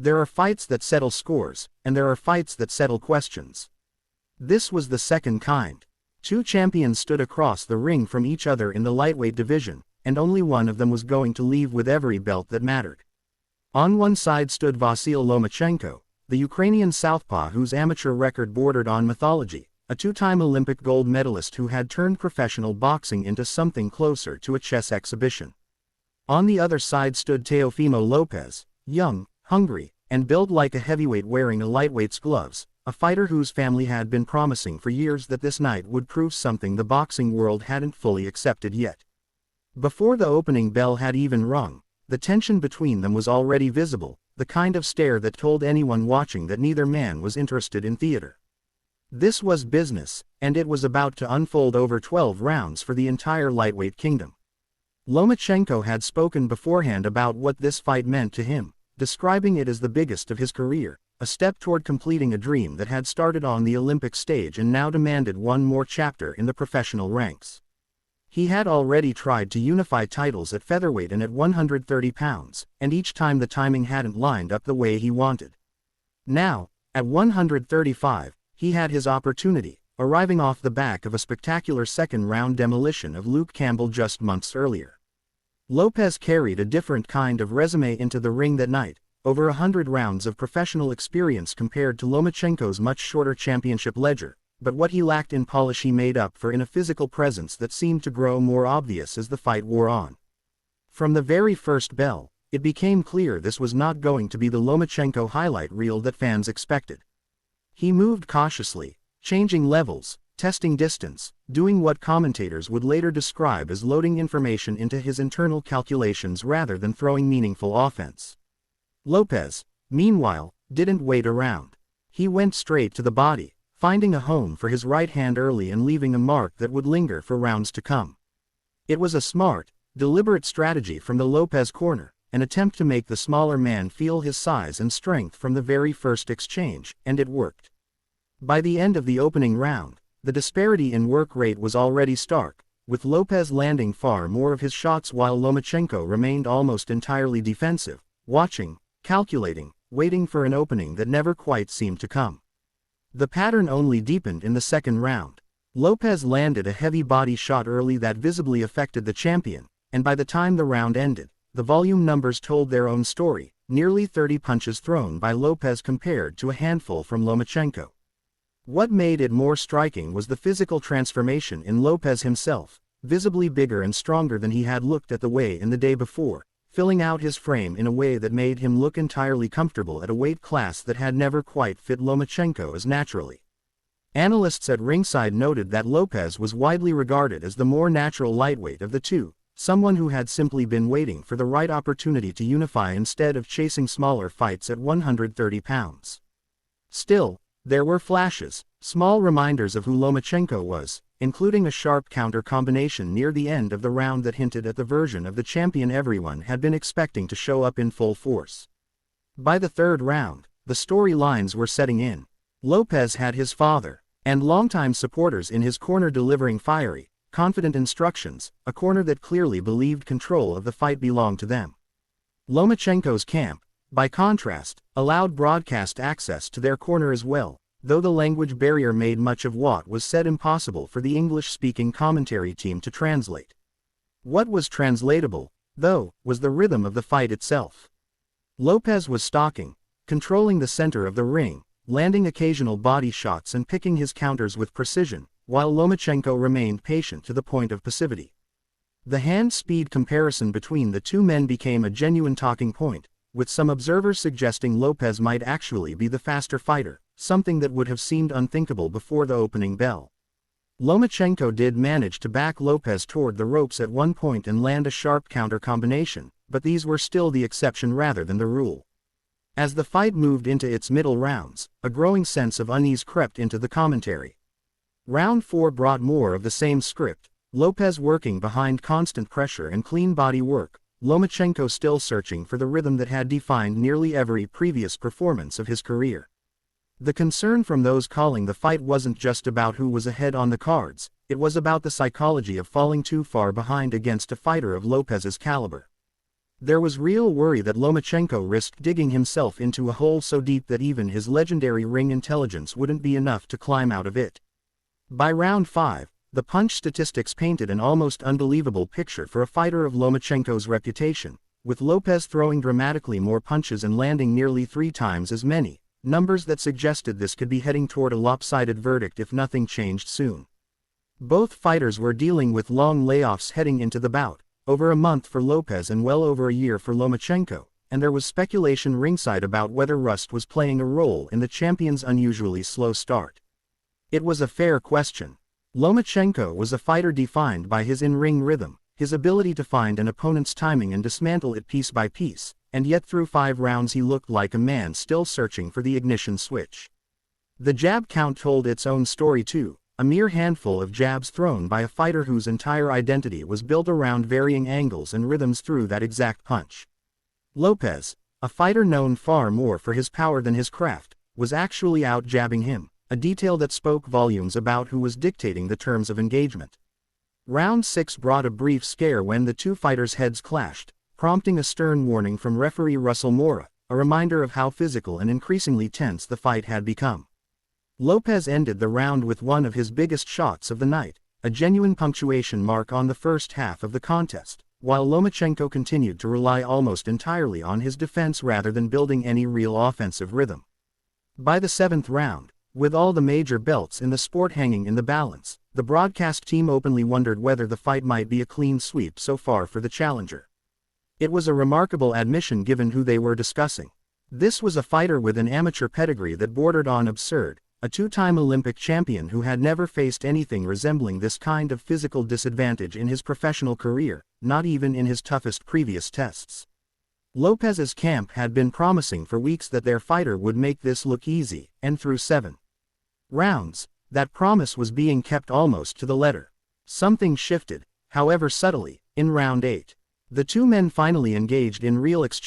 There are fights that settle scores, and there are fights that settle questions. This was the second kind. Two champions stood across the ring from each other in the lightweight division, and only one of them was going to leave with every belt that mattered. On one side stood Vasyl Lomachenko, the Ukrainian southpaw whose amateur record bordered on mythology, a two-time Olympic gold medalist who had turned professional boxing into something closer to a chess exhibition. On the other side stood Teofimo Lopez, young, hungry, and built like a heavyweight wearing a lightweight's gloves, a fighter whose family had been promising for years that this night would prove something the boxing world hadn't fully accepted yet. Before the opening bell had even rung, the tension between them was already visible, the kind of stare that told anyone watching that neither man was interested in theater. This was business, and it was about to unfold over 12 rounds for the entire lightweight kingdom. Lomachenko had spoken beforehand about what this fight meant to him, describing it as the biggest of his career, a step toward completing a dream that had started on the Olympic stage and now demanded one more chapter in the professional ranks. He had already tried to unify titles at featherweight and at 130 pounds, and each time the timing hadn't lined up the way he wanted. Now, at 135, he had his opportunity, arriving off the back of a spectacular second-round demolition of Luke Campbell just months earlier. Lopez carried a different kind of resume into the ring that night, over 100 rounds of professional experience compared to Lomachenko's much shorter championship ledger, but what he lacked in polish he made up for in a physical presence that seemed to grow more obvious as the fight wore on. From the very first bell, it became clear this was not going to be the Lomachenko highlight reel that fans expected. He moved cautiously, changing levels, testing distance, doing what commentators would later describe as loading information into his internal calculations rather than throwing meaningful offense. Lopez, meanwhile, didn't wait around. He went straight to the body, finding a home for his right hand early and leaving a mark that would linger for rounds to come. It was a smart, deliberate strategy from the Lopez corner, an attempt to make the smaller man feel his size and strength from the very first exchange, and it worked. By the end of the opening round, the disparity in work rate was already stark, with Lopez landing far more of his shots while Lomachenko remained almost entirely defensive, watching, calculating, waiting for an opening that never quite seemed to come. The pattern only deepened in the second round. Lopez landed a heavy body shot early that visibly affected the champion, and by the time the round ended, the volume numbers told their own story, nearly 30 punches thrown by Lopez compared to a handful from Lomachenko. What made it more striking was the physical transformation in Lopez himself, visibly bigger and stronger than he had looked at the weigh-in the day before, filling out his frame in a way that made him look entirely comfortable at a weight class that had never quite fit Lomachenko as naturally. Analysts at ringside noted that Lopez was widely regarded as the more natural lightweight of the two, someone who had simply been waiting for the right opportunity to unify instead of chasing smaller fights at 130 pounds. Still, there were flashes, small reminders of who Lomachenko was, including a sharp counter combination near the end of the round that hinted at the version of the champion everyone had been expecting to show up in full force. By the third round, the storylines were setting in. Lopez had his father and longtime supporters in his corner delivering fiery, confident instructions, a corner that clearly believed control of the fight belonged to them. Lomachenko's camp, by contrast, allowed broadcast access to their corner as well, though the language barrier made much of what was said impossible for the English-speaking commentary team to translate. What was translatable, though, was the rhythm of the fight itself. Lopez was stalking, controlling the center of the ring, landing occasional body shots and picking his counters with precision, while Lomachenko remained patient to the point of passivity. The hand-speed comparison between the two men became a genuine talking point, with some observers suggesting Lopez might actually be the faster fighter, something that would have seemed unthinkable before the opening bell. Lomachenko did manage to back Lopez toward the ropes at one point and land a sharp counter combination, but these were still the exception rather than the rule. As the fight moved into its middle rounds, a growing sense of unease crept into the commentary. Round 4 brought more of the same script, Lopez working behind constant pressure and clean body work, Lomachenko still searching for the rhythm that had defined nearly every previous performance of his career. The concern from those calling the fight wasn't just about who was ahead on the cards, it was about the psychology of falling too far behind against a fighter of Lopez's caliber. There was real worry that Lomachenko risked digging himself into a hole so deep that even his legendary ring intelligence wouldn't be enough to climb out of it. By round 5, the punch statistics painted an almost unbelievable picture for a fighter of Lomachenko's reputation, with Lopez throwing dramatically more punches and landing nearly 3 times as many, numbers that suggested this could be heading toward a lopsided verdict if nothing changed soon. Both fighters were dealing with long layoffs heading into the bout, over a month for Lopez and well over a year for Lomachenko, and there was speculation ringside about whether rust was playing a role in the champion's unusually slow start. It was a fair question. Lomachenko was a fighter defined by his in-ring rhythm, his ability to find an opponent's timing and dismantle it piece by piece, and yet through 5 rounds he looked like a man still searching for the ignition switch. The jab count told its own story too. A mere handful of jabs thrown by a fighter whose entire identity was built around varying angles and rhythms through that exact punch. Lopez, a fighter known far more for his power than his craft, was actually out-jabbing him, a detail that spoke volumes about who was dictating the terms of engagement. Round 6 brought a brief scare when the two fighters' heads clashed, prompting a stern warning from referee Vasyl Lomachenko, a reminder of how physical and increasingly tense the fight had become. Lopez ended the round with one of his biggest shots of the night, a genuine punctuation mark on the first half of the contest, while Lomachenko continued to rely almost entirely on his defense rather than building any real offensive rhythm. By the 7th round, with all the major belts in the sport hanging in the balance, the broadcast team openly wondered whether the fight might be a clean sweep so far for the challenger. It was a remarkable admission given who they were discussing. This was a fighter with an amateur pedigree that bordered on absurd, a 2-time Olympic champion who had never faced anything resembling this kind of physical disadvantage in his professional career, not even in his toughest previous tests. Lopez's camp had been promising for weeks that their fighter would make this look easy, and through 7 rounds, that promise was being kept almost to the letter. Something shifted, however subtly, in round 8. The two men finally engaged in real exchange.